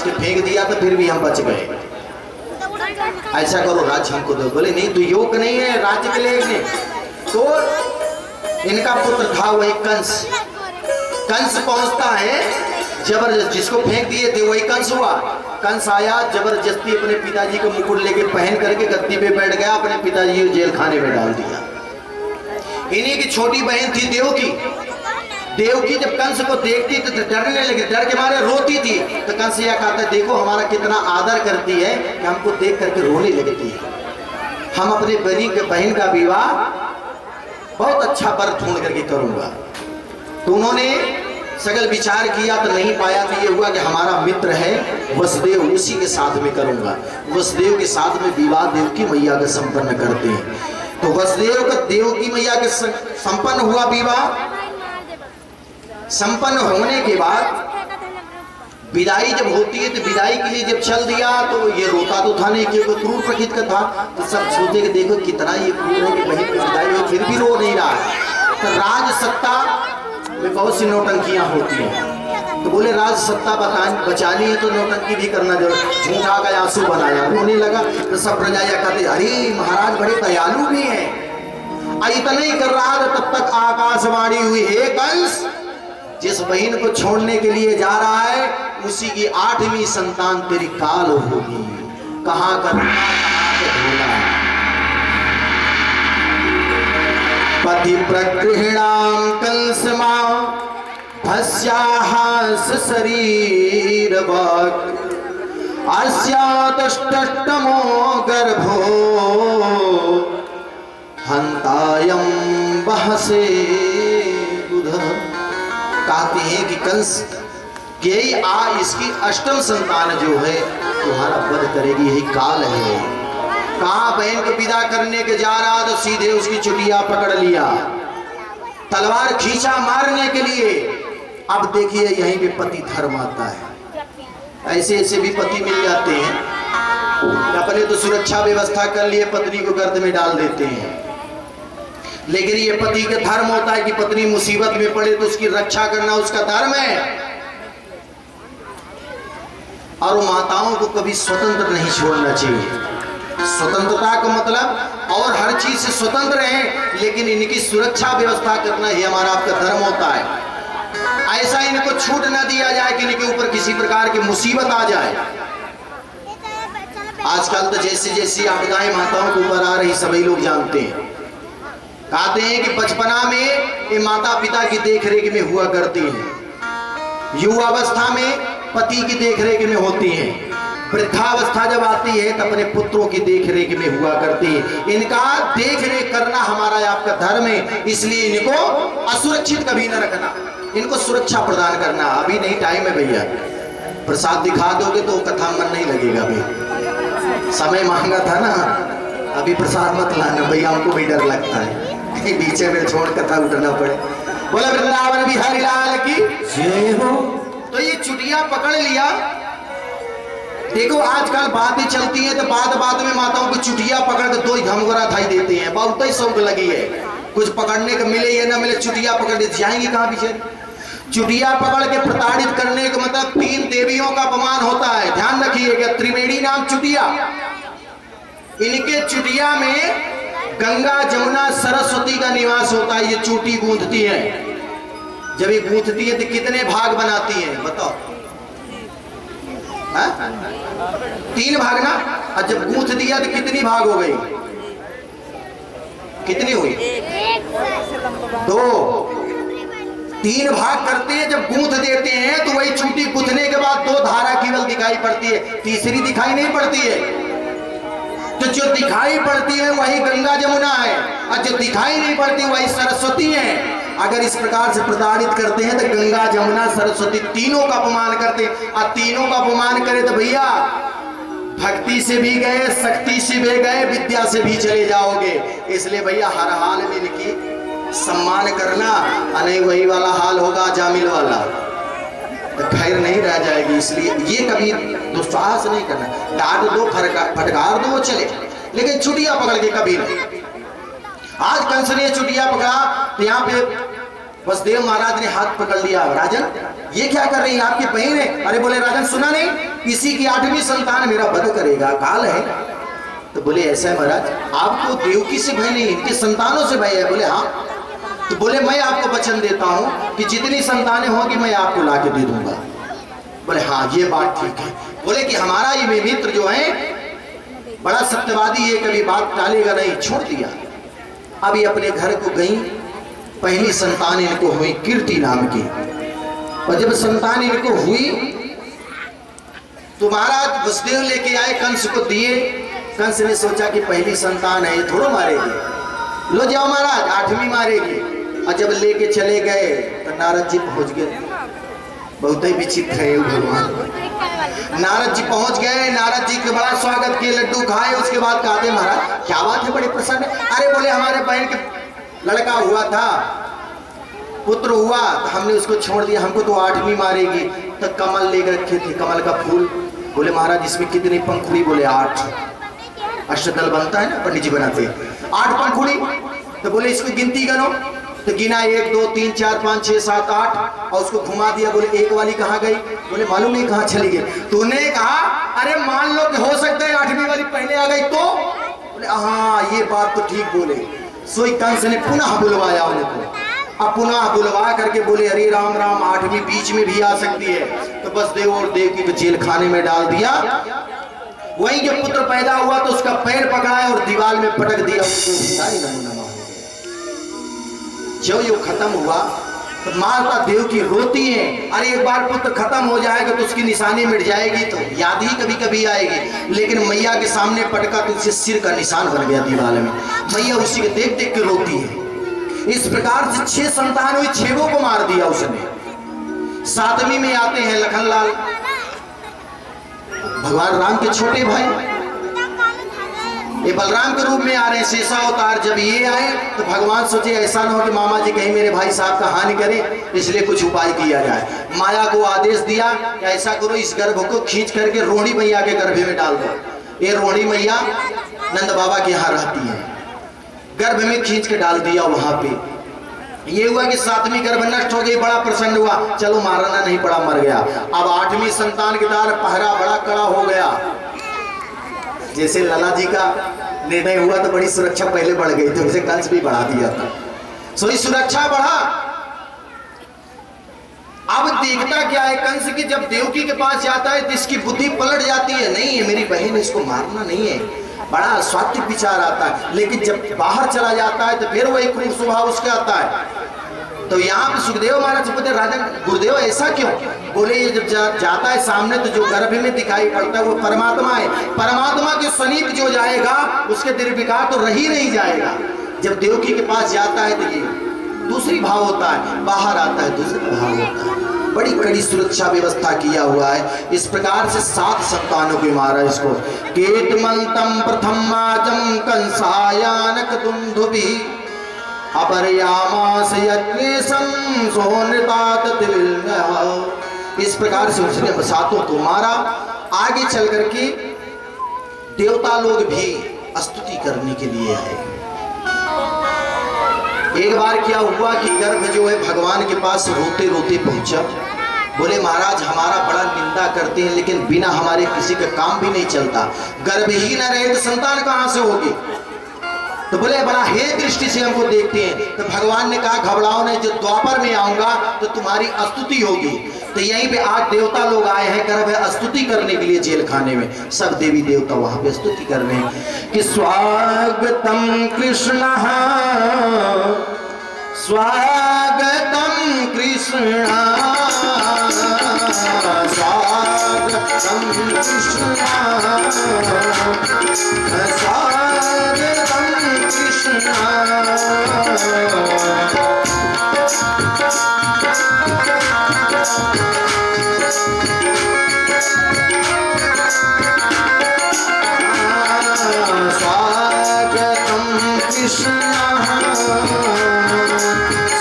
के फेंक दिया तो फिर भी हम बच गए। ऐसा करो राज्य हमको दो। बोले नहीं, दुर्योग नहीं है राज्य के लिए। तो इनका पुत्र था वही कंस। कंस पहुंचता है जबरदस्त, जिसको फेंक दिए थे वही कंस हुआ। कंस आया जबरदस्ती अपने पिताजी को मुकुट लेके पहन करके गद्दी पे बैठ गया, अपने पिताजी को जेल खाने में डाल दिया। इन्हीं की छोटी बहन थी देवकी। देवकी जब कंस को देखती तो डरने लगी, डर के मारे रोती थी। तो कंस यह कहता, देखो हमारा कितना आदर करती है कि हमको देख करके रोने लगती है। हम अपने बहन का विवाह बहुत अच्छा वर ढूंढ करके करूंगा। तो उन्होंने सगल विचार किया तो नहीं पाया। तो ये हुआ कि हमारा मित्र है वसुदेव, उसी के साथ में करूंगा। वसुदेव के साथ में विवाह देवकी मैया का संपन्न करते हैं। तो वसुदेव का देवकी मैया के संपन्न हुआ विवाह। संपन्न होने के बाद विदाई जब होती है तो विदाई के लिए जब चल दिया तो ये रोता तो था नहीं, क्योंकि क्रूर प्रकृति का था। तो सब सोचे कि देखो कितना ये क्रूर है कि बहन की विदाई हो फिर भी रो नहीं रहा। तो राज सत्ता में बहुत सी नौटंकियां होती हैं। तो बोले राज सत्ता बचानी है तो नौटंकी भी करना जरूर। झूठा का आंसू बनाया, रोने लगा। तो सब प्रजाया कहते, अरे महाराज बड़े दयालु भी हैं। इतना ही कर रहा था तब तक आकाशवाणी हुई, हे कंस, जिस बहन को छोड़ने के लिए जा रहा है उसी की 8वीं संतान तेरी काल होगी। कहाँ करना पति प्रगृहणाम कंसमा भस्याहास शरीर अस्यातष्टमो गर्भो हंतायम बहसे बुध। कहते हैं कि कंस के इसकी 8वीं संतान जो है तुम्हारा वध करेगी, यही काल है। कहा बहन को विदा करने के जा रहा तो सीधे उसकी चुटिया पकड़ लिया, तलवार खींचा मारने के लिए। अब देखिए यहीं पे पति धर्म आता है। ऐसे ऐसे भी पति मिल जाते हैं, अपने तो सुरक्षा व्यवस्था कर लिए पत्नी को गर्द में डाल देते हैं। लेकिन ये पति का धर्म होता है कि पत्नी मुसीबत में पड़े तो उसकी रक्षा करना उसका धर्म है। और माताओं को कभी स्वतंत्र नहीं छोड़ना चाहिए। स्वतंत्रता का मतलब और हर चीज से स्वतंत्र हैं, लेकिन इनकी सुरक्षा व्यवस्था करना ही हमारा आपका धर्म होता है। ऐसा इनको छूट न दिया जाए कि इनके ऊपर किसी प्रकार की मुसीबत आ जाए। आजकल तो जैसे जैसी आपदाएं माताओं के ऊपर आ रही सभी लोग जानते हैं। कहते हैं कि बचपना में ये माता पिता की देखरेख में हुआ करती हैं, युवावस्था में पति की देखरेख में होती हैं, वृद्धावस्था जब आती है तो अपने पुत्रों की देखरेख में हुआ करती है। इनका देखरेख करना हमारा आपका धर्म है, इसलिए इनको असुरक्षित कभी न रखना, इनको सुरक्षा प्रदान करना। अभी नहीं टाइम है भैया, प्रसाद दिखा दोगे तो कथा मन नहीं लगेगा। भाई समय महंगा था ना, अभी प्रसाद मत लाना भैया, हमको भी डर लगता है बीचे में छोड़ कथा उठना पड़े। बोला वृंदावन बिहारी लाल की जय हो। तो ये चुटिया पकड़ लिया। देखो आजकल बातें चलती है तो बात में माताओं को चुटिया पकड़ के 2 ही घमगरा थाई देते हैं। बहुत ही शौक लगी है, कुछ पकड़ने को मिले या ना मिले चुटिया पकड़ देते, जाएंगे कहाँ पीछे। चुटिया पकड़ के प्रताड़ित करने का मतलब 3 देवियों का अपमान होता है। ध्यान रखिएगा, त्रिवेणी नाम चुटिया। इनके चुटिया में गंगा जमुना सरस्वती का निवास होता है। ये चूटी गूंथती है, जब ये गूंथती है तो कितने भाग बनाती है बताओ? 3 भाग ना। और जब गूंथ दिया तो कितनी भाग हो गई? कितनी हुई? 2। 3 भाग करते हैं। जब गूंथ देते हैं तो वही चूटी गूंथने के बाद 2 धारा केवल दिखाई पड़ती है, तीसरी दिखाई नहीं पड़ती है। तो जो दिखाई पड़ती है वही गंगा जमुना है, और जो दिखाई नहीं पड़ती वही सरस्वती है। अगर इस प्रकार से प्रताड़ित करते हैं तो गंगा जमुना सरस्वती तीनों का अपमान करते हैं। और तीनों का अपमान करे तो भैया भक्ति से भी गए, शक्ति से भी गए, विद्या से भी चले जाओगे। इसलिए भैया हर हाल में इनकी सम्मान करना, नहीं वही वाला हाल होगा जामिल वाला, तो खैर नहीं रह जाएगी। इसलिए ये कभी दुस्साहस नहीं करना। डांट दो, फटकार दो, वो चले, लेकिन चुटिया पकड़ के कभी नहीं। आज कंस ने चुटिया पकड़ा तो यहाँ पे वसुदेव महाराज ने हाथ पकड़ लिया, राजन ये क्या कर रही है, आपकी बहन है। अरे बोले राजन सुना नहीं, इसी की 8वीं संतान मेरा वध करेगा, काल है। तो बोले ऐसा है महाराज, आपको देवकी से भय नहीं, इनके संतानों से भय है। बोले हाँ। तो बोले मैं आपको वचन देता हूं कि जितनी संतानें होंगी मैं आपको लाके दे दूंगा। बोले हाँ ये बात ठीक है। बोले कि हमारा ये मित्र जो है बड़ा सत्यवादी, ये कभी बात टालेगा नहीं, छोड़ दिया। अब ये अपने घर को गई, पहली संतान इनको हुई कीर्ति नाम की। और जब संतान इनको हुई तो महाराज वसुदेव लेके आए, कंस को दिए। कंस ने सोचा कि पहली संतान है, ये थोड़ा मारेगी, लो जाओ महाराज 8वीं मारेगी। और जब लेके चले गए तो नारद जी पहुंच गए। बहुत ही विचित्र है भगवान। नारद जी पहुंच गए, नारद जी के बड़ा स्वागत किए, लड्डू खाए। उसके बाद कहते महाराज क्या बात है, बड़े प्रसन्न। अरे बोले हमारे बहन के लड़का हुआ था, पुत्र हुआ, तो हमने उसको छोड़ दिया, हमको तो 8वीं मारेगी। तो कमल लेकर रखे थे, कमल का फूल। बोले महाराज इसमें कितनी पंखुड़ी? बोले 8। अष्टदल बनता है ना, पंडित जी बनाते, 8 पंखुड़ी। तो बोले इसको गिनती करो। तो गिना 1 2 3 4 5 6 7 8 और उसको घुमा दिया। बोले एक वाली कहाँ गई? बोले मालूम नहीं कहाँ चली गई। तूने कहा अरे मान लो कि हो सकता है 8वीं वाली पहले आ गई तो? बोले हाँ ये बात तो ठीक बोले। सोई कंस ने पुनः बुलवाया उनको। अब पुनः बुलवा करके बोले हरे राम राम, 8वीं बीच में भी आ सकती है। तो बस देव और देवकी को जेल खाने में डाल दिया। वही जब पुत्र पैदा हुआ तो उसका पैर पकड़ाया और दीवार में पटक दिया, उसको नमूना हो गया। जब ये खत्म हुआ तो माता देवकी रोती है, अरे एक बार पुत्र खत्म हो जाएगा तो उसकी निशानी मिट जाएगी, तो याद ही कभी कभी आएगी। लेकिन मैया के सामने पटका तो उसके सिर का निशान बन गया दीवार में। मैया उसी को देख देख के रोती है। इस प्रकार से 6 संतान हुई, 6 को मार दिया उसने। 7वीं में आते हैं लखनलाल, भगवान राम के छोटे भाई, ये बलराम के रूप में आ रहे हैं, शेषा अवतार। जब ये आए तो भगवान सोचे ऐसा ना हो कि मामा जी कहीं मेरे भाई साहब का हानि करे, इसलिए कुछ उपाय किया जाए। माया को आदेश दिया कि ऐसा करो, इस गर्भ को खींच करके रोहिणी मैया के गर्भ में डाल दो। ये रोहिणी मैया नंद बाबा के यहाँ रहती है, गर्भ में खींच के डाल दिया। वहां पे ये हुआ कि 7वीं गर्भ नष्ट हो गई, बड़ा प्रसन्न हुआ, चलो मारना नहीं पड़ा, मर गया। अब 8वीं संतान के द्वारा पहरा बड़ा कड़ा हो गया। जैसे लाला जी का निर्णय हुआ तो बड़ी सुरक्षा पहले बढ़ गई, तो उसे कंस भी बढ़ा दिया था, सोई सुरक्षा बढ़ा। अब देखता क्या है कंस की, जब देवकी के पास जाता है तो इसकी बुद्धि पलट जाती है, नहीं है मेरी बहन, इसको मारना नहीं है, बड़ा सात्विक विचार आता है। लेकिन जब बाहर चला जाता है तो फिर वही क्रूर स्वभाव उसका आता है। तो यहाँ पे सुखदेव महाराज पूछते राजन गुरुदेव ऐसा क्यों? बोले ये जब जाता है सामने तो जो गर्भ में दिखाई पड़ता है वो परमात्मा है। परमात्मा के समीप जो जाएगा उसके निर्विकार तो रही नहीं जाएगा। जब देवकी के पास जाता है तो ये दूसरी भाव होता है, बाहर आता है दूसरा भाव होता है। बड़ी कड़ी सुरक्षा व्यवस्था किया हुआ है। इस प्रकार से 7 संतानों को मारा इसको। केतमंतम प्रथमाजम कंसायानक दुंदुभि अपरयामास यज्ञेशं सोनृतात दिव्यः। इस प्रकार से उसने 7 को मारा। आगे चल करके देवता लोग भी स्तुति करने के लिए आए। एक बार क्या हुआ कि गर्भ जो है भगवान के पास रोते रोते पहुंचा। बोले महाराज हमारा बड़ा निंदा करते हैं, लेकिन बिना हमारे किसी का काम भी नहीं चलता, गर्भ ही न रहे तो संतान कहां से होगी? तो बोले बड़ा हे दृष्टि से हमको देखते हैं। तो भगवान ने कहा घबराओ नहीं, जो द्वापर में आऊंगा तो तुम्हारी स्तुति होगी। तो यहीं पे आज देवता लोग आए हैं गर्भ स्तुति करने के लिए जेल खाने में। सब देवी देवता वहां पे स्तुति कर रहे हैं कि स्वागतम कृष्ण स्वागतम कृष्ण स्वागतम कृष्ण स्वागतम कृष्ण।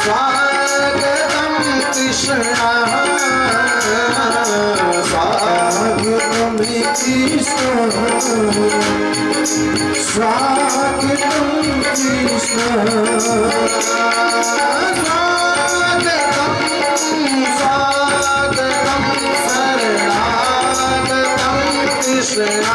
स्वागतम कृष्ण स्वागतम कृष्ण स्वागतम कृष्ण स्वागतम कृष्ण स्वागतम कृष्ण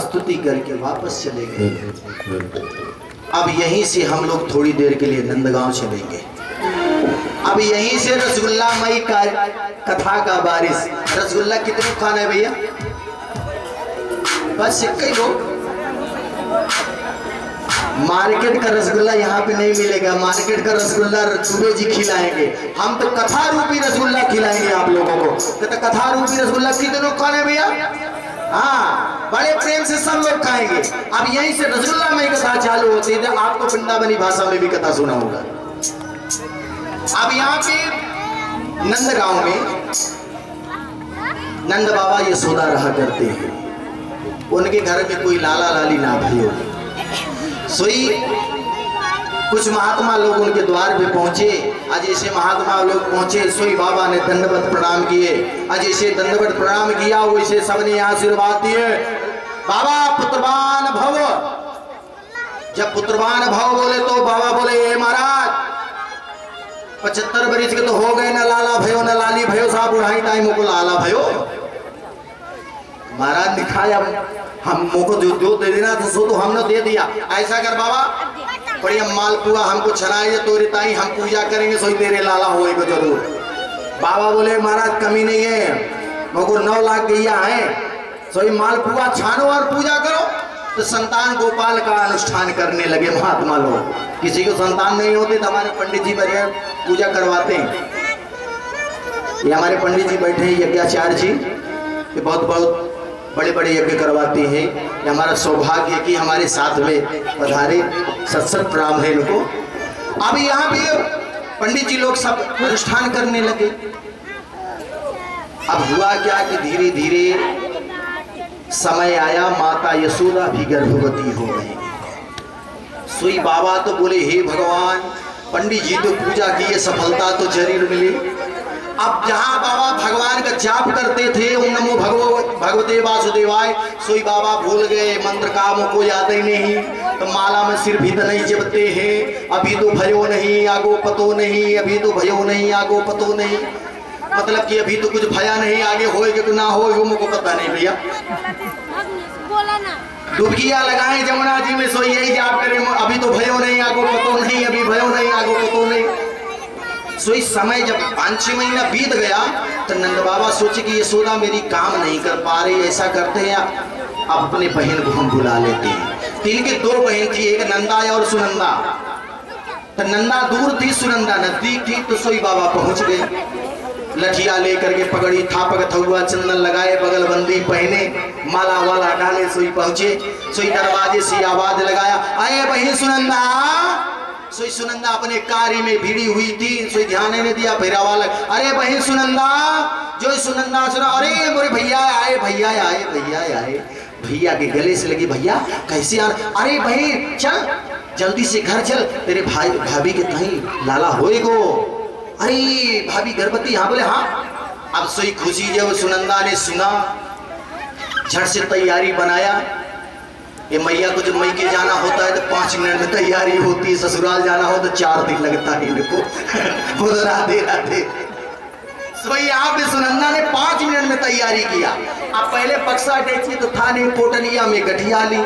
स्तुति करके वापस चले गए। अब यहीं से हम लोग थोड़ी देर के लिए नंदगांव चलेंगे। अब यहीं से रसगुल्ला मई का कथा का बारिश। रसगुल्ला कितने खाना है भैया? बस एक ही लोग। मार्केट का रसगुल्ला यहाँ पे नहीं मिलेगा। मार्केट का रसगुल्ला दुबे जी खिलाएंगे। हम तो कथा रूपी रसगुल्ला खिलाएंगे आप लोगों को। तो कथा रूपी रसगुल्ला कितने खाना है भैया? हाँ, बड़े प्रेम से सब लोग खाएंगे। अब यहीं से रसगुल्ला में कथा चालू होती है। आपको वृंदावनी भाषा में भी कथा सुना होगा। अब यहाँ पे नंदगांव में नंद बाबा यशोदा रहा करते हैं। उनके घर में कोई लाला लाली ना भाई हो। सोई कुछ महात्मा लोग उनके द्वार पे पहुंचे। आज ऐसे महात्मा लोग पहुंचे। सोई बाबा ने दंडवत प्रणाम किए। आज ऐसे दंडवत प्रणाम किया, वैसे सबने आशीर्वाद दिए। बाबा पुत्रवान भव। जब पुत्रवान भव बोले तो बाबा बोले, ए महाराज 75 बरिस के तो हो गए, न लाला भयो न लाली भयो, साहब बुढ़ाई टाइम को लाला भयो। महाराज दिखाया हम को जो दे देना तो सो तो हमने दे दिया। ऐसा कर बाबा, बढ़िया मालपुआ हमको छनाइए तो रिताई, हम पूजा करेंगे, सोई तेरे लाला होएगा जरूर। बाबा बोले महाराज कमी नहीं है, मुझको 9 लाख गैया है, सोई मालपुआ छानो और पूजा करो। तो संतान गोपाल का अनुष्ठान करने लगे महात्मा लोग। किसी को संतान नहीं होते तो हमारे पंडित जी बढ़िया पूजा करवाते हैं। ये हमारे पंडित जी बैठे हैं यज्ञाचार्य जी, ये बहुत बहुत बड़े बड़े यज्ञ करवाते हैं। ये हमारा सौभाग्य कि हमारे साथ में पधारे। सत्सत प्रणाम है इनको। अब यहाँ पे पंडित जी लोग सब अनुष्ठान करने लगे। अब हुआ क्या कि धीरे धीरे समय आया, माता यशोदा भी गर्भवती हो गई। सोई बाबा तो बोले, हे भगवान, पंडित जी तो पूजा किए, सफलता तो जरूर मिली। अब जहाँ बाबा भगवान का जाप करते थे, ओम नमो भगवते वासुदेवाय, सोई बाबा भूल गए, मंत्र काम को याद ही नहीं। तो माला में सिर भी तो नहीं जपते हैं। अभी तो भयो नहीं आगो पतो नहीं, अभी तो भयो नहीं आगो पतो नहीं, मतलब कि अभी तो कुछ भया नहीं, आगे होएगा तो ना होएगा मुझको पता नहीं भैया। डुबकियां लगाए जमुना जी में, सोई यही जाप करें, अभी तो भयो नहीं आगो पतो नहीं, अभी भयो नहीं आगो पतो नहीं। सोई समय जब 5-6 महीना बीत गया तो नंद बाबा सोचे कि यशोदा मेरी काम नहीं कर पा रही। ऐसा करते हैं अब अपने बहन को हम बुला लेते हैं। तीन की 2 बहन थी, एक नंदा और सुनंदा। तो नंदा दूर थी, सुनंदा नजदीक थी। तो सोई बाबा पहुंच गए, लठिया लेकर के, पगड़ी थापक थुआ, चंदन लगाए, बगलबंदी पहने, माला वाला डाले, सोई पहुंचे। सोई दरवाजे से आवाज लगाया, अरे बहन सुनंदा। सोई सुनंदा अपने कार्य में भिड़ी हुई थी, सोई ध्यान नहीं दिया। फिर आवाज, अरे बहन सुनंदा। जो सुनंदा सुना, अरे मोरे भैया आए, भैया आए, भैया आए। भैया के गले से लगी, भैया कैसे आ? अरे बहन चल जल्दी से घर चल, तेरे भाई भाभी के कहीं लाला होएगो। अरे भाभी गर्भवती? हाँ। बोले हाँ। अब सोई खुशी जब सुनंदा ने सुना, झट से तैयारी बनाया। ये मैया को जब मई के जाना होता है तो 5 मिनट में तैयारी होती है, ससुराल जाना हो तो 4 दिन लगता है इनको। राधे राधे। सोई यहाँ पे सुनंदा ने 5 मिनट में तैयारी किया। अब पहले बक्सा डेची तो था नहीं, पोटनिया में गठिया ली,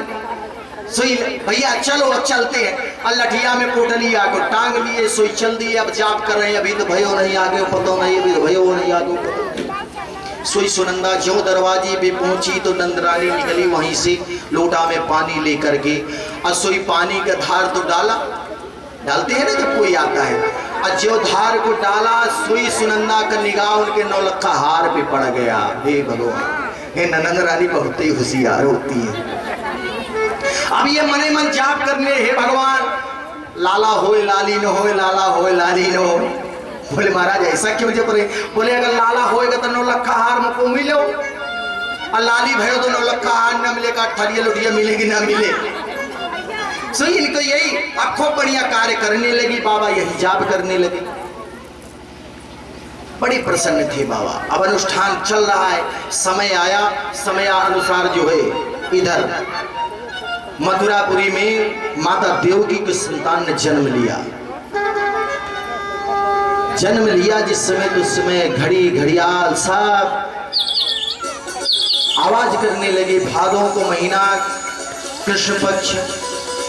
सोई भैया चलो अब चलते हैं। और लठिया में पोटलिया को टांग लिए, सोई चल दिए। अब जाप कर रहे हैं, अभी तो भयो नहीं आगे पतो नहीं, अभी तो भयो नहीं आगे पतो। सोई सुनंदा जो दरवाजे पे पहुंची तो नंदरानी निकली वहीं से लोटा में पानी लेकर के। और सोई पानी का धार तो डालते हैं ना जब कोई आता है, और जो धार को डाला सोई सुनंदा का निगाह उनके नौलखा हार पे पड़ गया। हे भगवान, हे नंद रानी बहुत ही होशियार होती है। अब ये मने मन जाप करने, हे भगवान लाला होए लाली न होए, लाला होए लाली न हो। बोले महाराज ऐसा क्यों जप रहे? बोले अगर लाला होएगा तो नौलखा हार मुझको मिलो, और लाली भयो तो नौलखा हार न मिलेगा, ठरिया लुटिया मिलेगी ना मिले। सो इनको यही अब खूब बढ़िया कार्य करने लगी, बाबा यही जाप करने लगे। बड़ी प्रसन्न थे बाबा। अब अनुष्ठान चल रहा है, समय आया, समय अनुसार जो है इधर मथुरापुरी में माता देवकी के संतान ने जन्म लिया। जिस समय तो उस समय घड़ी घड़ियाल सब आवाज करने लगे। भादों को महीना कृष्ण पक्ष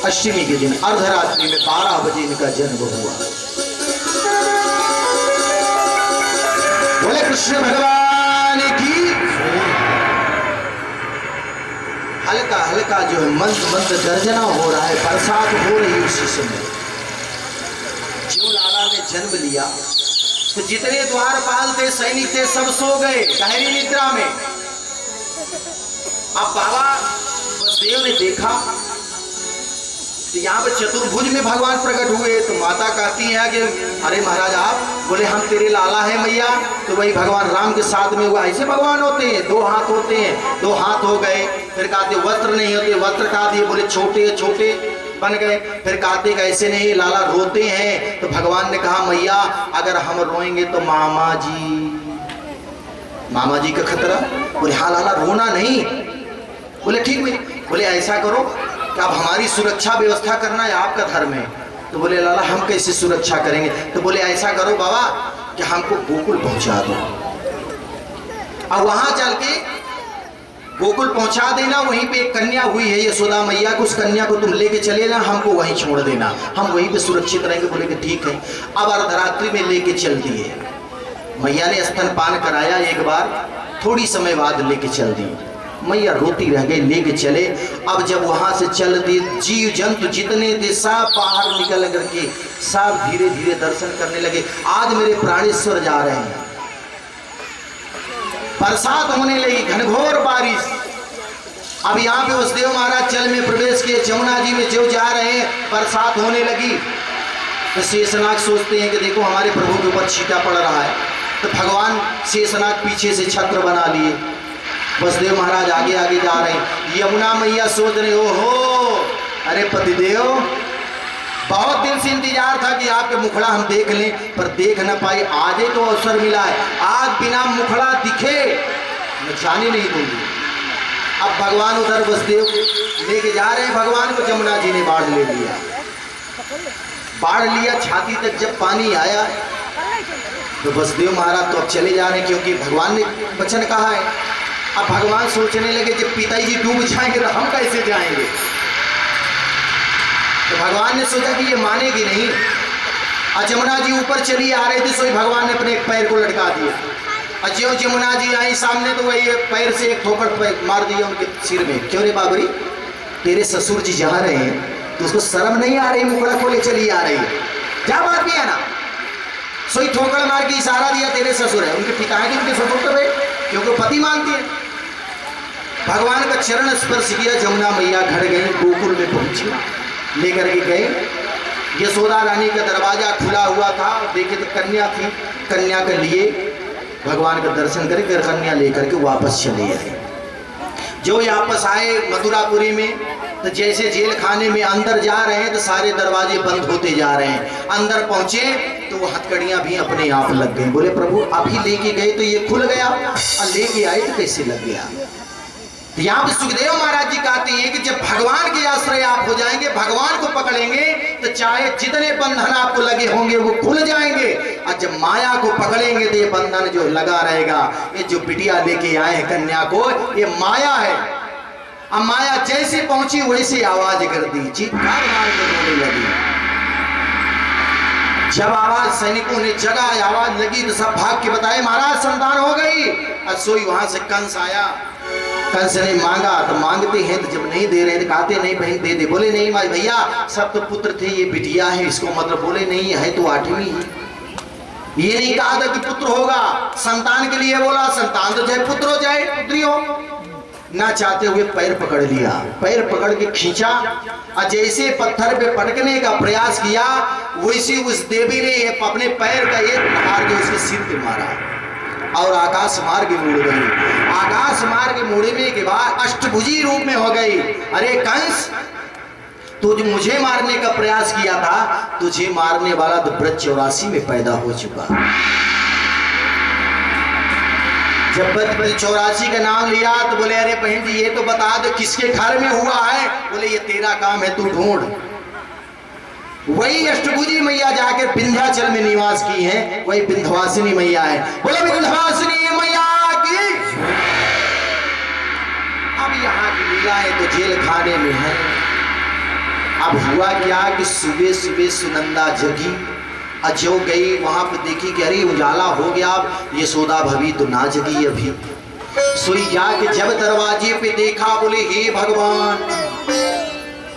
अष्टमी के दिन अर्धरात्रि में 12 बजे इनका जन्म हुआ। बोले कृष्ण भगवान की। हल्का हल्का जो है मंद मंद गर्जना हो रहा है, बरसात हो रही है। उसी समय जो लाला ने जन्म लिया तो जितने द्वारपाल थे, सैनिक थे, सब सो गए गहरी निद्रा में। अब बाबा बसदेव ने देखा तो यहाँ पे चतुर्भुज में भगवान प्रकट हुए। तो माता कहती है कि अरे महाराज आप। बोले हम तेरे लाला है मैया। तो वही भगवान राम के साथ में हुआ। ऐसे भगवान होते हैं, 2 हाथ होते हैं, 2 हाथ हो गए। फिर कहते वस्त्र नहीं होते, वस्त्र कहा दिए, बोले छोटे छोटे बन गए। फिर कहते ऐसे नहीं लाला रोते हैं। तो भगवान ने कहा मैया अगर हम रोएंगे तो मामा जी का खतरा। बोले हाँ लाला रोना नहीं। बोले ठीक है। बोले ऐसा करो कि अब हमारी सुरक्षा व्यवस्था करना है, आपका धर्म है। तो बोले लाला हम कैसे सुरक्षा करेंगे? तो बोले ऐसा करो बाबा कि हमको गोकुल पहुंचा दो, और वहां चल के गोकुल पहुंचा देना। वहीं पे एक कन्या हुई है यशोदा मैया को, उस कन्या को तुम लेके चले ना, हमको वहीं छोड़ देना, हम वहीं पे सुरक्षित रहेंगे। बोले कि ठीक है। अब अर्धरात्रि में लेके चल दिए। मैया ने स्तनपान कराया एक बार, थोड़ी समय बाद लेके चल दी। मैया रोती रह गई, लेके चले। अब जब वहां से चल दी, जीव जंतु जितने थे सब बाहर निकल करके सब धीरे धीरे दर्शन करने लगे। आज मेरे प्राणेश्वर जा रहे हैं। बरसात होने लगी, घनघोर बारिश। अब यहाँ पे वसुदेव महाराज जल में प्रवेश किए, जमुना जी में जो जा रहे हैं, बरसात होने लगी। तो शेषनाग सोचते हैं कि देखो हमारे प्रभु के ऊपर छींटा पड़ रहा है। तो भगवान शेषनाग पीछे से छत्र बना लिए। वसुदेव महाराज आगे आगे जा रहे हैं। यमुना मैया सोच रहे हो अरे पतिदेव बहुत दिन से इंतजार था कि आपके मुखड़ा हम देख लें, पर देख न पाए। आज ही तो अवसर मिला है, आज बिना मुखड़ा दिखे मैं जाने नहीं दूंगी। अब भगवान उधर वसुदेव लेके जा रहे हैं भगवान को। जमुना जी ने बाढ़ ले लिया, बाढ़ लिया छाती तक जब पानी आया तो वसुदेव महाराज तो अब चले जा रहे हैं, क्योंकि भगवान ने वचन कहा है। अब भगवान सोचने लगे जब पिताजी डूब जाएंगे तो हम कैसे जाएंगे। तो भगवान ने सोचा कि ये मानेगी नहीं। और जमुना जी ऊपर चली आ रही थी, सोई भगवान ने अपने एक पैर को लटका दिया। और जो जमुना जी आई सामने तो वही पैर से एक ठोकर मार दिया उनके सिर में। क्यों रे बाबरी, तेरे ससुर जी जा रहे हैं तो उसको शर्म नहीं आ रही, मुखड़ा खोले चली आ रही है, क्या बात भी है ना। सोई ठोकर मार के इशारा दिया तेरे ससुर है। उनके पिता है कि उनके ससुर तो भाई क्योंकि पति मानती है। भगवान का चरण स्पर्श किया, जमुना मैया घर गई, गोकुल में पहुंची, लेकर के गए। यशोदा रानी का दरवाजा खुला हुआ था, देखे तो कन्या थी। कन्या के लिए भगवान का दर्शन करके कन्या लेकर के वापस चले आए। जो वापस आए मथुरापुरी में, तो जैसे जेल खाने में अंदर जा रहे हैं तो सारे दरवाजे बंद होते जा रहे हैं। अंदर पहुंचे तो वो हथकड़ियां भी अपने आप लग गई। बोले प्रभु अभी लेके गए तो ये खुल गया, और लेके आए तो कैसे लग गया। यहाँ पे सुखदेव महाराज जी कहते हैं कि जब भगवान के आश्रय आप हो जाएंगे, भगवान को पकड़ेंगे, तो चाहे जितने बंधन आपको लगे होंगे वो खुल जाएंगे। और जब माया को पकड़ेंगे तो ये बंधन जो लगा रहेगा। ये जो बिटिया लेके आए हैं कन्या को, ये माया है। अब माया जैसे पहुंची वैसे आवाज कर दी, चीत्कार मार के रोने लगी। जब आवाज सैनिकों ने जगह आवाज लगी तो सब भाग के बताए महाराज संतान हो गई। सोई वहां से कंस आया, कंस ने मांगा तो मांगते हैं तो जब नहीं दे रहे तो कहते नहीं बहन दे दे। बोले नहीं माई भैया सब तो पुत्र थे, ये बिटिया है इसको मतलब। बोले नहीं है तो 8वीं है। ये नहीं कहा था कि पुत्र होगा, संतान के लिए बोला संतान तो चाहे पुत्र हो चाहे पुत्री हो। ना चाहते हुए पैर पकड़ लिया, पैर पकड़ के खींचा और जैसे पत्थर पे पटकने का प्रयास किया वैसे उस देवी ने अपने पैर का एक प्रहार के उसके सिर पे मारा और आकाश मार्ग मुड़ गई। आकाश मार्ग मुड़ने के बाद अष्टभुजी रूप में हो गई। अरे कंस तू जो मुझे मारने का प्रयास किया था, तुझे मारने वाला तो ब्रज 84 में पैदा हो चुका। जब ब्रज 84 का नाम लिया तो बोले अरे बहन जी ये तो बता दो किसके घर में हुआ है। बोले ये तेरा काम है, तू ढूंढ। वही अष्टभुजी मैया जाकर विंध्याचल में निवास की है, वही विंध्यवासिनी मैया है। बोले विंध्यवासिनी मैया की। अब यहाँ की लीलाएं तो जेल खाने में है। अब हुआ क्या कि सुबह सुबह सुनंदा जगी, जो गई वहां पे देखी कि अरे उजाला हो गया, यशोदा भवी तो ना जगी अभी। सोई जाके जब दरवाजे पे देखा बोले हे भगवान,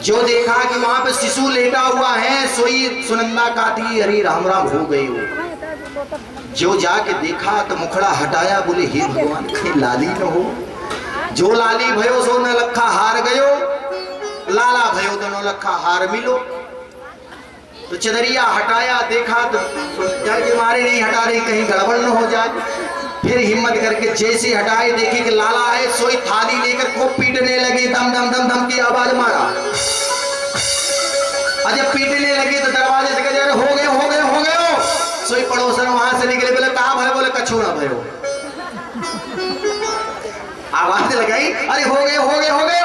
जो देखा कि वहां पे शिशु लेटा हुआ है। सोई सुनंदा कहती अरे राम राम हो गए हो। जो जाके देखा तो मुखड़ा हटाया, बोले हे भगवान कहीं लाली न हो। जो लाली भयो सो न लखा हार गयो, लाला भयो तो न लखा हार मिलो। तो चदरिया हटाया, देखा तो डर के मारे नहीं हटा रही कहीं गड़बड़ न हो जाए। फिर हिम्मत करके जैसे हटाए देखे कि लाला है। सोई थाली लेकर खूब पीटने लगे, दम दम दम दम की आवाज मारा। और जब पीटने लगे तो दरवाजे से कहे हो गए हो गए हो गए। सोई पड़ोसन वहां से निकले, बोले कहाँ भयो? बोले कछु ना भयो। आवाज लगाई अरे हो गए हो गए हो गए।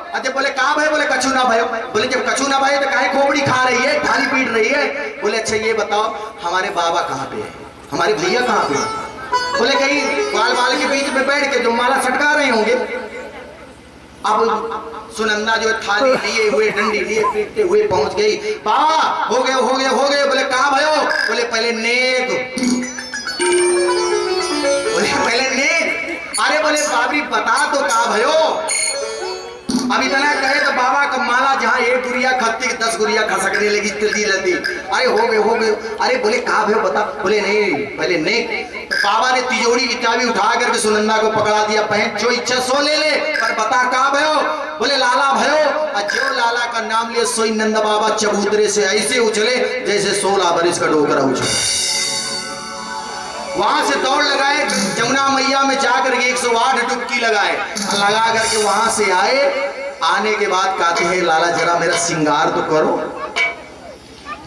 अच्छा बोले कहाँ भाई? बोले कछु ना भयो। बोले जब कछु ना भाई तो काहे खोपड़ी खा रही है, थाली पीट रही है? बोले अच्छा ये बताओ हमारे बाबा कहाँ पे है, हमारे भैया कहाँ पे है? बोले कहीं बाल बाल के बीच में बैठ के जो माला सटका रहे होंगे। अब सुनंदा जो थाली लिए हुए डंडी लिए पीटते हुए पहुंच गई। बाबा हो गए हो गए हो गए। बोले कहाँ भयो? बोले पहले नेक। बोले पहले नेक। अरे बोले बाबरी बता तो कहाँ भयो? अब इतना कहे तो बाबा का माला जहाँ 1 गुड़िया खत्ती 10 गुड़िया खसकने लगी जल्दी जल्दी। अरे हो गए हो गए। अरे बोले कहाँ भयो बता? बोले नहीं पहले नेक। बाबा ने तिजोरी की चाबी उठा करके सुनंदा को पकड़ा दिया, पहन जो इच्छा सो ले ले, पर बता कहाँ भयो? बोले लाला भयो। जो लाला का नाम लिया सोई नंद बाबा चबूतरे से ऐसे उछले जैसे 16 बरिस का डोकरा उछले। वहां से दौड़ लगाए जमुना मैया में जाकर के 108 डुबकी लगाए, लगा करके वहां से आए। आने के बाद कहते हैं लाला जरा मेरा श्रृंगार तो करो।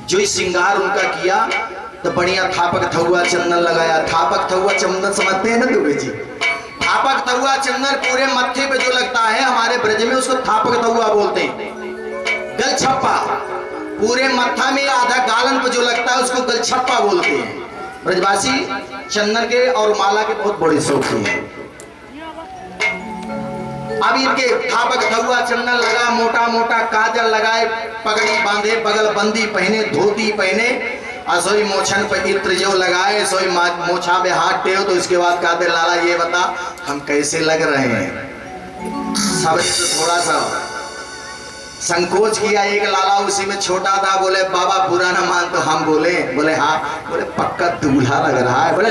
जो श्रृंगार उनका किया तो बढ़िया थापक थहुआ चंदन लगाया। थापक थहुआ चंदन समझते हैं ना दुबे जी? थापक थहुआ चंदन पूरे मत्थे पे जो लगता है हमारे ब्रज में उसको थापक थहुआ बोलते हैं। गलछप्पा पूरे मत्था में आधा गालन पे जो लगता है उसको गलछप्पा बोलते हैं। ब्रजवासी चंदन के और माला के बहुत बड़े शौकीन हैं। अब इनके थापक थहुआ चंदन लगा, मोटा मोटा काजल लगाए, पगड़ी बांधे, बगल बंदी पहने, धोती पहने, और सोई मोछन पर इत्र जो लगाए, सोई मोछा में हाथ टेव। तो इसके बाद कहते लाला ये बता हम कैसे लग रहे हैं? सबने तो थोड़ा सा संकोच किया। एक लाला उसी में छोटा था, बोले बाबा बुरा ना मान तो हम बोले। बोले हाँ। बोले पक्का दूल्हा लग रहा है। बोले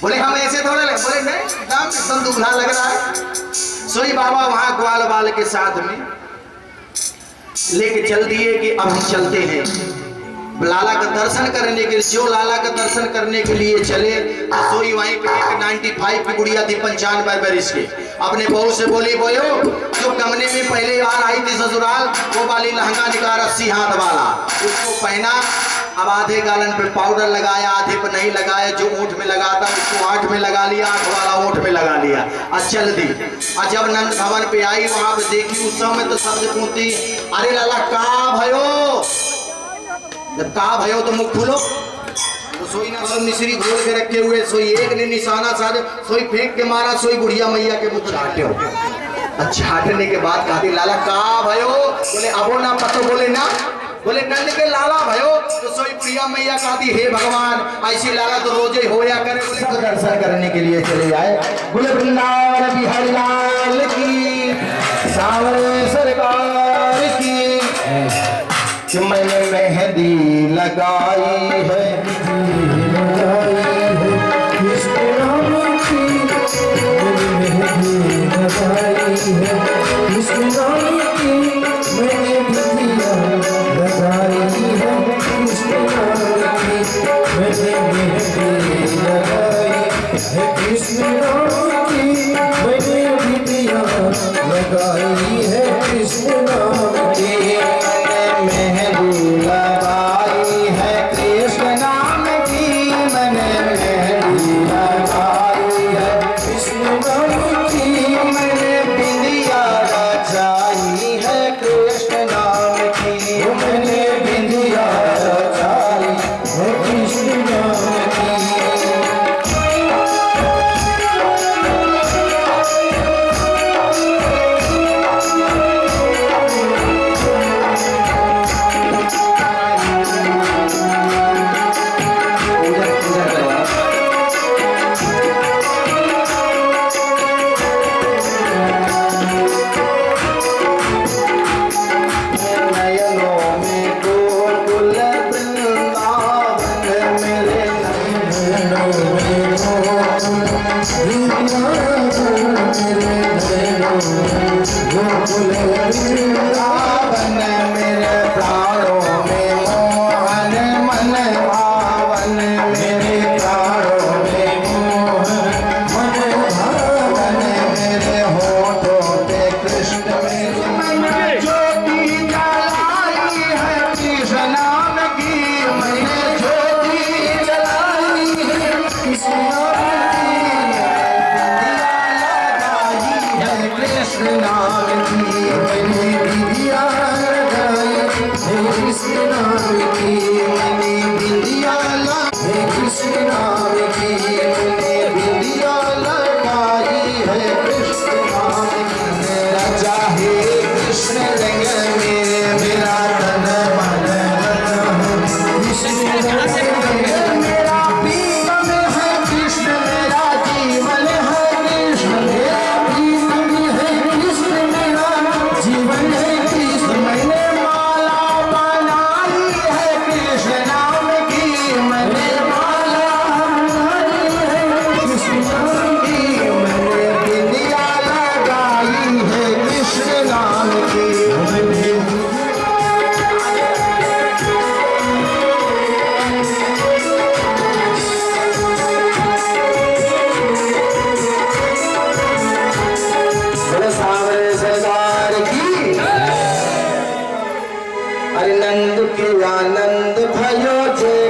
बोले हम ऐसे थोड़े लगे। बोले नहीं एकदम दूल्हा लग रहा है। सोई बाबा वहां ग्वाल बाल के साथ में लेके चल दिए कि अब हम चलते हैं लाला का दर्शन करने के लिए। जो लाला का दर्शन करने के लिए चले सोई वहीं पे 95 की गुड़िया थी 95 बरिस की। अपने बहू से बोली बोलो जो कमरे में पहले बार आई थी ससुराल, वो वाली लहंगा निकाल 80 हाथ वाला उसको पहना। अब आधे गालन पे पाउडर लगाया, आधे पे नहीं लगाया। जो ऊँट में लगाता उसको आंख में लगा लिया, आंख वाला ऊँट में लगा लिया और चल दी। और जब नंद भवन पे आई वहां पे देखी उस समय तो सबसे पूछती अरे लाला कहाँ भयो? जब कहा भयो तो मुख खोलो। तो सोई ना सब मिश्री घोल के रखे हुए, सोई एक ने निशाना साधे, सोई फेंक के मारा, सोई बुढ़िया मैया के मुँह चाटे हो। छाटने के बाद कहते लाला का भयो, बोले अबो ना पतो, बोले ना, बोले नंद के लाला भयो। तो सोई प्रिया मैया कहती हे भगवान ऐसी लाला तो रोजे होया करे। बोले तो दर्शन करने के लिए चले आए। बोले वृंदावन बिहारी लाल की, सावरे सरकार की। मैंने मेहंदी लगाई है,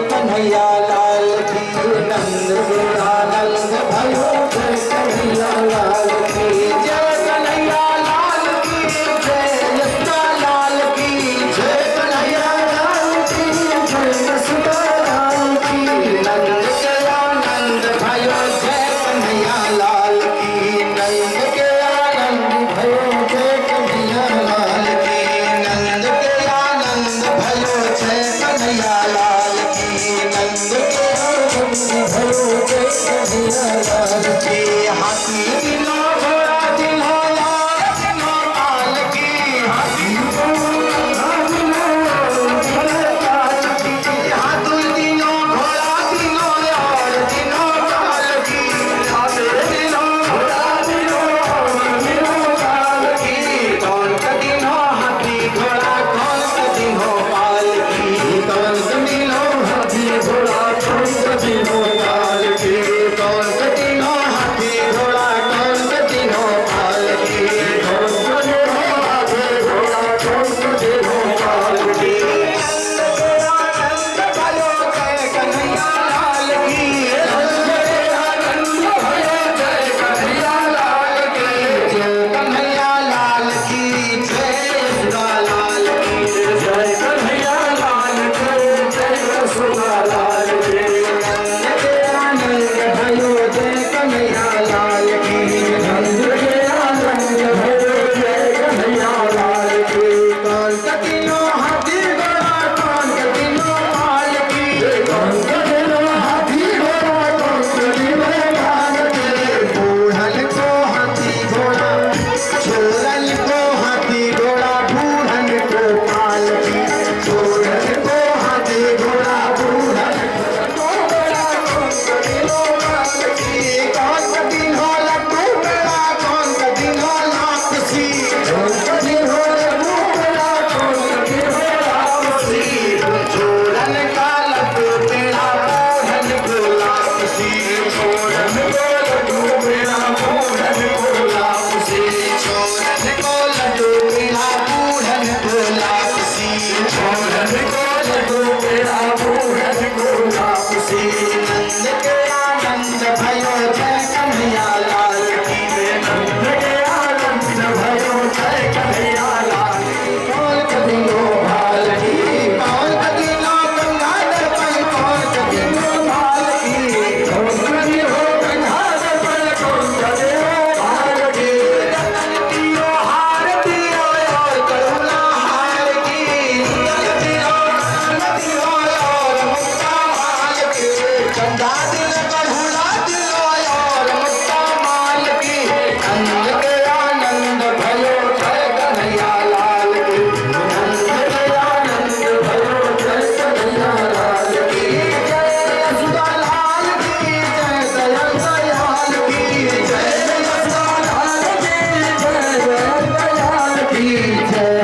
कन्हैया लाल की, नंद के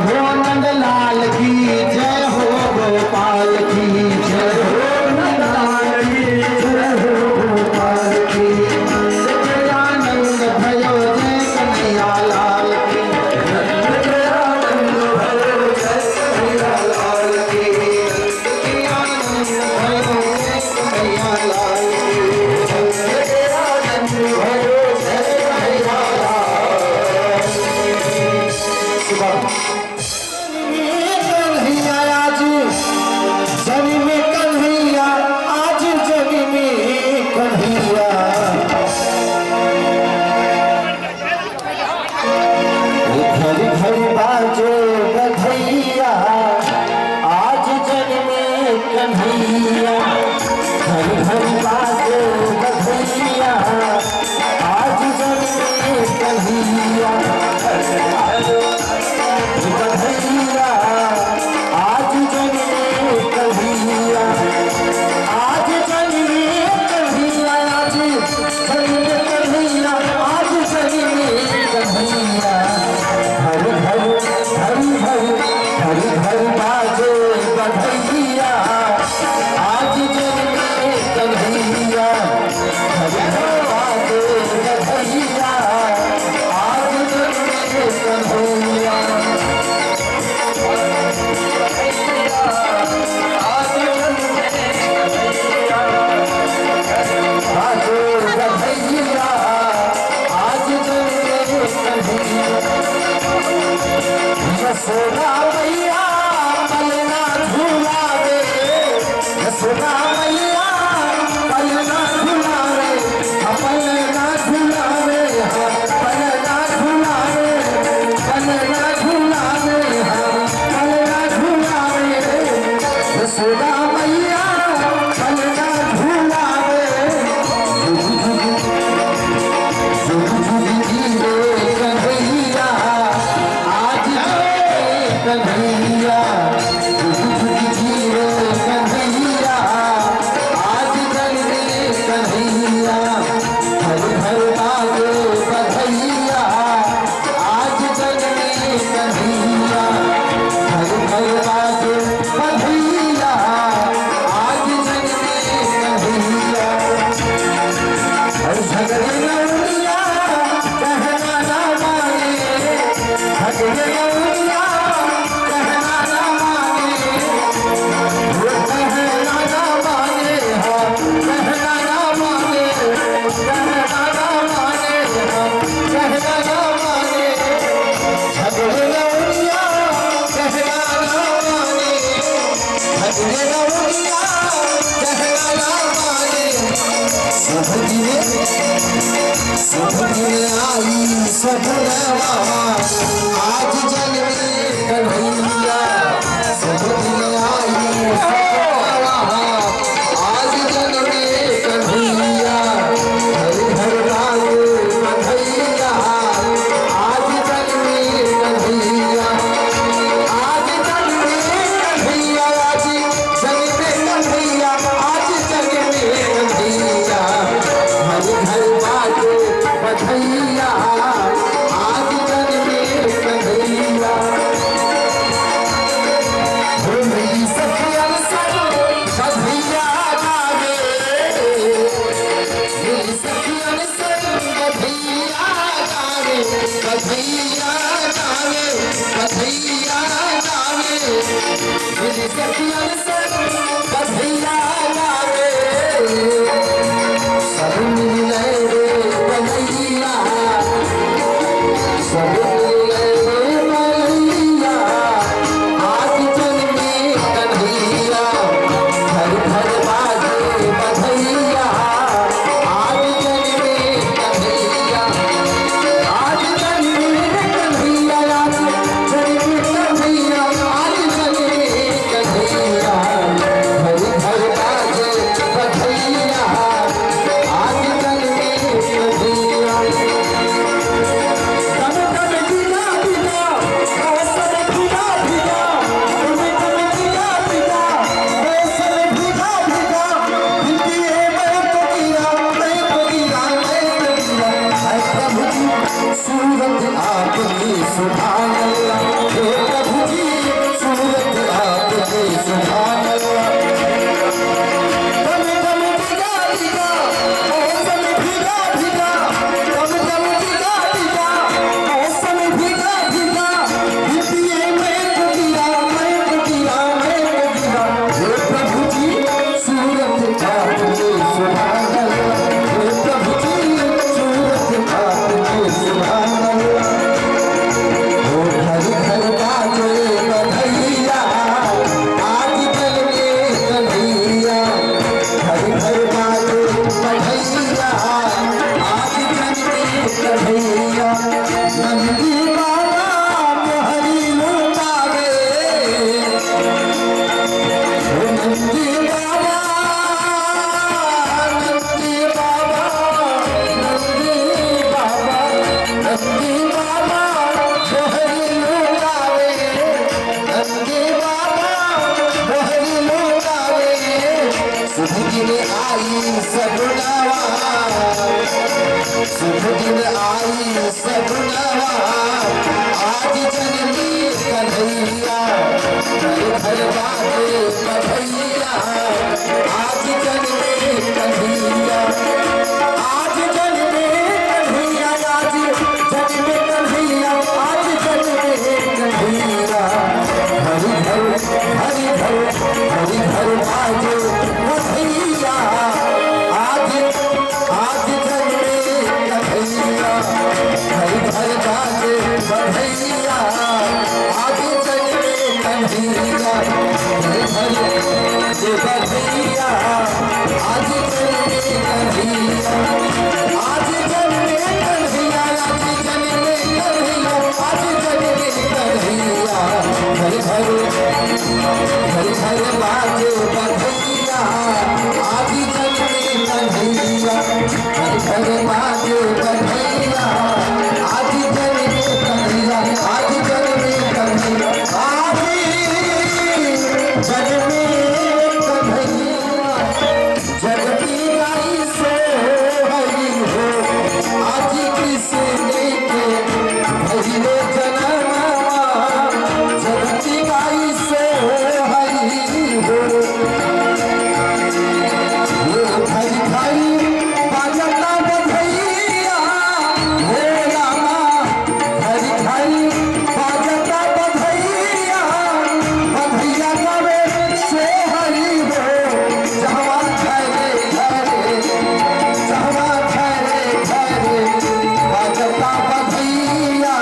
हो नंदलाल की जय हो गोपाल की जय हो नंदलाल की जय हो गोपाल की जय आनंद भयो जय कन्हैया लाल की जय आनंद भयो जय कन्हैया लाल की जय आनंद भयो जय कन्हैया लाल की जय आनंद भयो जय कन्हैया लाल की। कन्हैया आज जनी में कन्हैया आज जनी में कन्हैया घर घर बाजो बधैया आज जनी में कन्हैया घर घर बाजो बधैया आज जनी में कन्हैया कन्हैया आज जनी में कन्हैया आज जनी में कन्हैया आज जनी में कन्हैया आज जनी में कन्हैया घर घर घर घर घर घर बाजे बधैया आज जनी में कन्हैया घर घर बाजे बधैया आज जनी में कन्हैया यशोदा मैया पलना झूलावे यशोदा मैया पलना झूलावे पलना झूलावे पलना झूलावे पलना झूलावे पलना झूलावे यशोदा मैया पलना झूलावे कन्हैया आज कन्हैया कन्हैया आज कन्हैया घर घर बाजो बधैया आज कन्हैया घर घर बाजो बधैया आज कन्हैया झगड़े लौड़िया कहना ना माने झगड़े लौड़िया कहना ना माने वो कहना ना माने हाँ कहना ना माने कहना ना माने हाँ कहना ना माने झगड़े लौड़िया कहना ना माने झगड़े लौड़िया कहना ना माने सपने आई सपनवा आज जन में कन्हैया सपने आई सपनवा आज जन में कन्हैया घर घर बाजो बधैया आज जन में कन्हैया आज जन में कन्हैया आज जन में कन्हैया आज जन में कन्हैया घर घर बाजो बधैया आज जन में कन्हैया मेरी सखियन संग बधैया गावे मेरी सखियन संग बधैया गावे बधैया गावे बधैया गावे मेरी सखियन संग बधैया गावे सब मिले रे बधैया सब मिले रे बधैया आज जन में कन्हैया घर घर बाजे बधैया आज जन में कन्हैया आज जन में कन्हैया आज जन में कन्हैया आज जन में कन्हैया शुभ दिन आई सगुनवा आज जन्मी कन्हैया घर घर बाजे बधैया आज जन्मे कन्हैया आज जन्मे कन्हैया आज जन्मे कन्हैया आज जन्मे कन्हैया हरि घर हरि घर हरि घर बाजे बधैया आज आज जन्मे कन्हैया हरि घर बाजे बधैया आज जन्मे कन्हैया हरि घर बाजे बधैया आज जन्मे कन्हैया आज जन्मे कन्हैया आज जन्मे कन्हैया आज जन्मे कन्हैया हरि घर बाजे बधैया आज जन्मे कन्हैया हरि घर बाजे बधैया आज जन्मे कन्हैया आज जन्मे कन्हैया आज जन्मे कन्हैया जगती गाई सो हरि हो आज कृष्ण के भजले जनवा जगती गाई सो हरि हो हरि हरि बाजता बधैया हे रामा हरि हरि बाजता बधैया बधैया गावे से हरि हो जहवा ठहरे ठहरे जहवा ठहरे ठहरे बाजता बधैया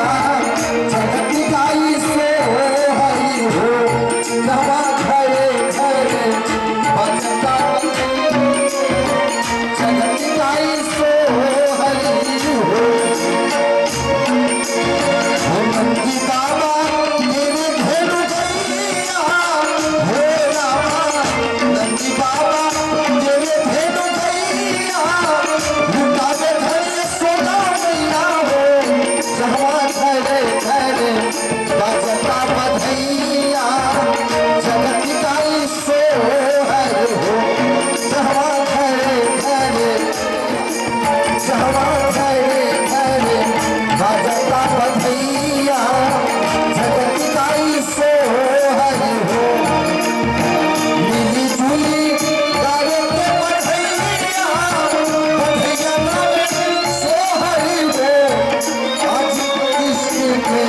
जगत गाई से हरि हो जहवा ठहरे ठहरे बाजता जगत गाई से हरि हो नंदी बाबा मेरे भेड़ गैया हे रामा नंदी बाबा मेरे भेड़ गैया लुटा दे घर सोना मैया हो जहवा ठहरे ठहरे बाजता बधैया जगत गाई सो हरि हो जहवा ठहरे ठहरे जहवा ठहरे ठहरे बाजता बधैया जगत गाई सो हरि हो मिली जुली गावे के बधैया बधैया गावे सो हरि हो आज कृष्ण के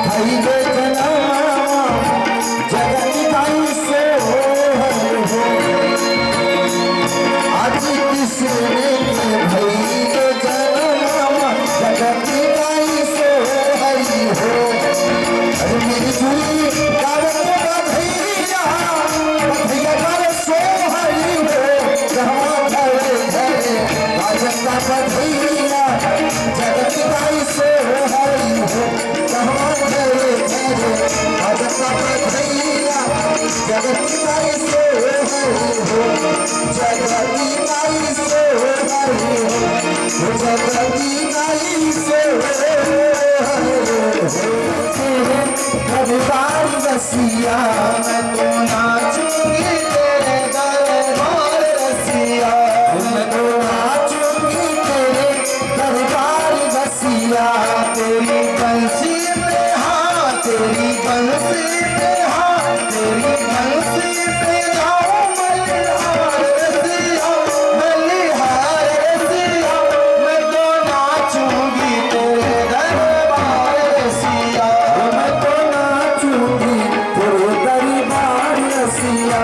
भइले जनवा जगत गाई सो हरि हो आज कृष्ण के भइले जनवा जगत गाई सो हरि हो अरे मेरी झूली गावे के बधैया बधैया गावे सो हरि हो जहाँ ठहरे ठहरे बाजता बधैया जगत गाई सो हरि हो जहाँ ठहरे ठहरे बाजता बधैया जगत गाई सो हरि हो जगत गाई सो हरि हो जगत गाई सो हरि हो दरबार रसिया मैं तो नाचूंगी तेरे दरबार रसिया मैं तो नाचूंगी तेरे दरबार रसिया तेरी बंसी पे हाँ तेरी बंसी पे हाँ तेरी बंसी पे जाऊं बलिहार रसिया बलिहार रसिया मैं तो नाचूंगी तेरे दरबार रसिया मैं तो नाचूंगी तेरे दरबार रसिया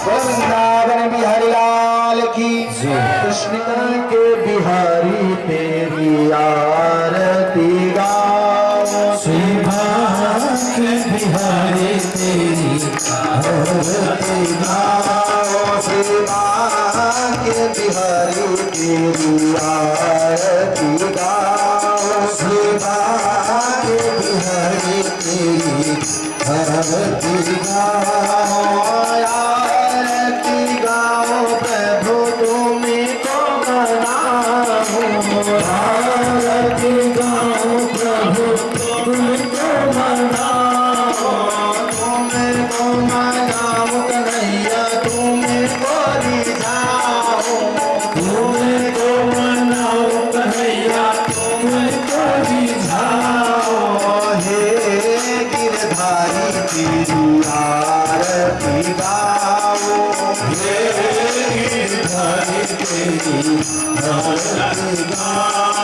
वृंदावन बिहारी लाल की कृष्ण के बिहारी तेरी आरती गाओ श्री के बिहारी तेरी आरती गाओ श्री के बिहारी तेरी आरती गाओ श्री के बिहारी तेरी आरती गाओ प्रभु तुम्हें को मनाओ आरती गाओ प्रभु तुमको मनाओ तुमको मनाओ कन्हैया तुमको रिझाओ तुमको मनाओ कन्हैया तुमको रिझाओ हे गिरधारी तेरी आरती गाओ हे गिरधारी तेरी आरती गाओ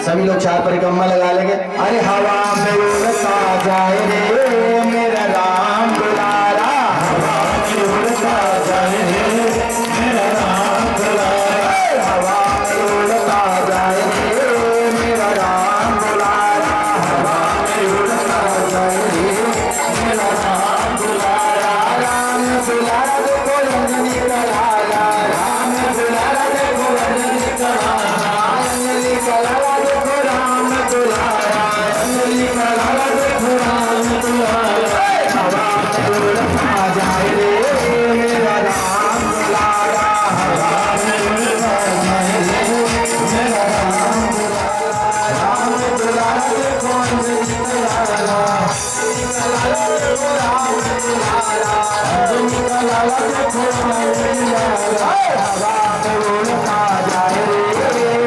सभी लोग चार परिक्रमा लगा लेंगे। अरे हवा में उड़ता जाए रे मेरा राम दुलारा, हवा में उड़ता जाए रे मेरा राम दुलारा, हवा में उड़ता जाए रे मेरा राम दुलारा, हवा में उड़ता जाए रे मेरा राम दुलारा। राम दुलारा देखो रंजनी का लाला, राम दुलारा देखो रंजनी का लाला, रंजनी का लाला देखो राम दुलारा, रंजनी का लाला देखो राम दुलारा। हवा में उड़ता जाए रे मेरा राम दुलारा, हवा में उड़ता जाए रे मेरा राम दुलारा, राम दुलारा देखो रंजनी का लाला, रंजनी का लाला देखो राम दुलारा, रंजनी का लाला देखो राम दुलारा। हवा में उड़ता जाए रे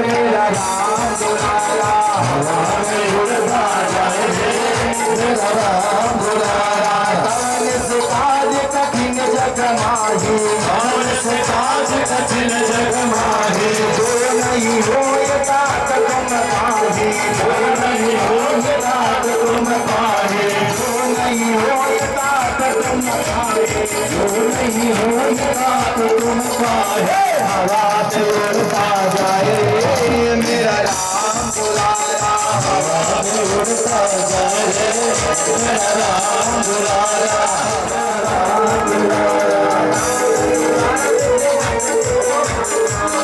मेरा राम दुलारा, हवा में उड़ता जाए रे मेरा राम दुलारा। कौन से काज कठिन जग माही, कौन से काज कठिन जग माही, जो नहीं होता तुम पाही, जो नहीं होता तुम पाही, जो नहीं होता तुम पाही, जो नहीं होता तुम पाही। हवा में उड़ता जाए रे मेरा राम दुलारा, हवा में उड़ता जाए रे मेरा राम दुलारा, राम दुलारा।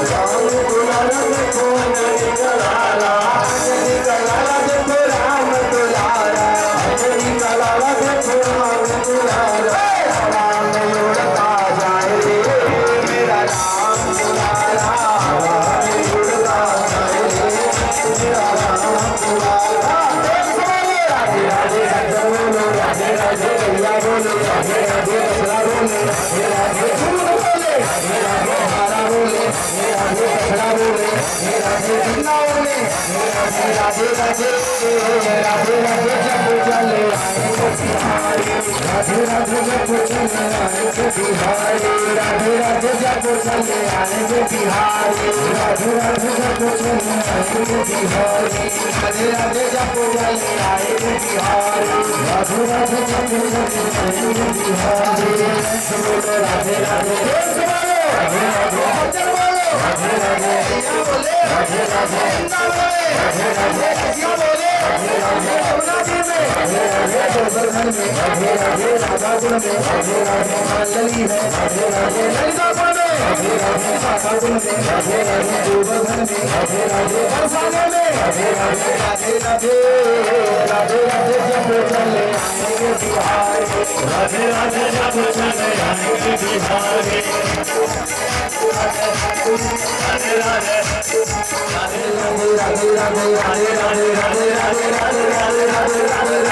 राम दुलारा देखो रंजनी का लाला, रंजनी का लाला देखो राम दुलारा, रंजनी का लाला देखो राम दुलारा। हवा में उड़ता जाए रे मेरा राम दुलारा, हवा में उड़ता जाए रे मेरा राम दुलारा। राधे राधे राधे बोलो, राधे राधे भैया बोलो, राधे राधे रसला बोले, राधे राधे फूल बोले, राधे राधे हारा बोले, राधे राधे कचड़ा बोले, राधे राधे बिन्ना बोले, राधे राधे राधे राधे राधे जब चले आएंगे बिहारी, राधे राधे जब चले आएंगे बिहारी, राधे राधे जब चले आएंगे बिहारी, राधे राधे जब चले आएंगे बिहारी, राधे राधे जब चले आएंगे बिहारी, राधे राधे जब चले आएंगे बिहारी। बोलो राधे राधे, राधे राधे भजन बोलो, राधे राधे बोले, राधे राधे राधे राधे क्या बोले, राधे राधे यमुनाजी में, राधे राधे गोवर्धन में, राधे राधे राधाकुंड में, राधे राधे मांडली में, राधे राधे ललितापुर में, राधे राधे शाखाकुंड में, राधे राधे गोवर्धन में, राधे राधे बरसाने में, राधे राधे राधे राधे राधे राधे जब चले आएंगे बिहारी, राधे राधे जब चले आएंगे बिहारी। राधे राधे राधे राधे राधे राधे राधे राधे राधे राधे राधे राधे